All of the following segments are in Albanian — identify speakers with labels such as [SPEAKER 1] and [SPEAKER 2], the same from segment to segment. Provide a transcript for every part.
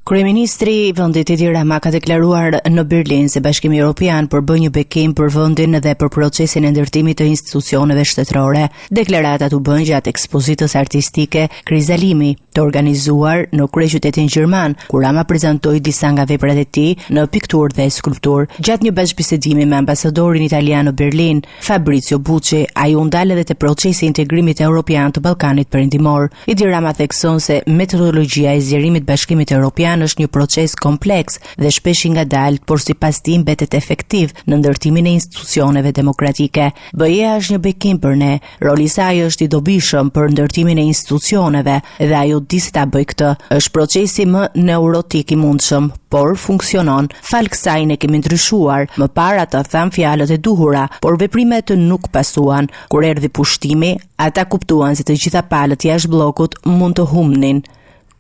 [SPEAKER 1] Kryeministri i vendit Edi Rama ka deklaruar në Berlin se Bashkimi Evropian përbën një bekim për vendin dhe për procesin e ndërtimit të institucioneve shtetërore. Deklaratat u bën gjatë ekspozitës artistike Krizalimi, të organizuar në kryeqytetin gjerman, ku Rama prezantoi disa nga veprat e tij në pikturë dhe skulpturë. Gjatë një bashkëbisedimi me ambasadorin italian në Berlin, Fabrizio Bucci, ai u ndal edhe te procesi i integrimit evropian të Ballkanit Perëndimor. Edi Rama thekson se metodologjia e zgjerimit Bashkimit Evropian është një proces kompleks dhe shpesh i ngadalt, por sipas tij mbetet efektiv në ndërtimin e institucioneve demokratike. BE-ja është një bekim për ne. Roli i saj është i dobishëm për ndërtimin e institucioneve dhe ajo di se ta bëj këtë. Është procesi më neurotik i mundshëm, por funksionon. Fal kësaj ne kemi ndryshuar. Më para të tham fjalët e duhura, por veprimet nuk pasuan. Kur erdhi pushtimi, ata kuptuan se të gjitha palët jashtë bllokut mund të humnin.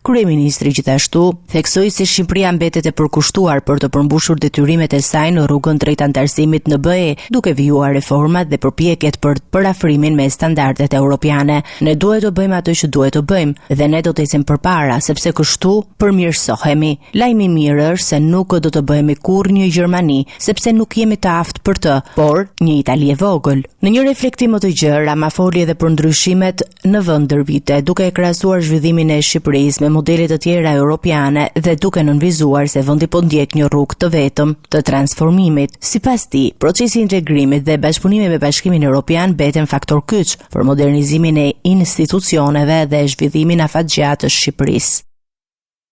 [SPEAKER 1] Kryeministri gjithashtu theksoi se Shqipëria mbetet e përkushtuar për të përmbushur detyrimet e saj në rrugën drejt antarësimit në BE, duke vijuar reformat dhe përpjekjet për parafrimin me standardet europiane. Ne duhet të bëjmë atë që duhet të bëjmë dhe ne do të ecim përpara, sepse kështu përmirësohemi. Lajmi i mirë është se nuk do të bëhemi kurrë një Gjermani, sepse nuk jemi të aftë për të, por një Itali e vogël. Në një reflektim më të gjerë, Rama foli edhe për ndryshimet në vend ndër vite, duke e krahasuar zhvillimin e Shqipërisë me modele të tjera europiane dhe duke nënvizuar se vendi po ndjek një rrugë të vetëm të transformimit. Sipas tij, procesi i integrimit dhe bashkëpunimi me Bashkimin Evropian beten faktor kyç për modernizimin e institucioneve dhe zhvillimin afatgjatë të Shqipërisë.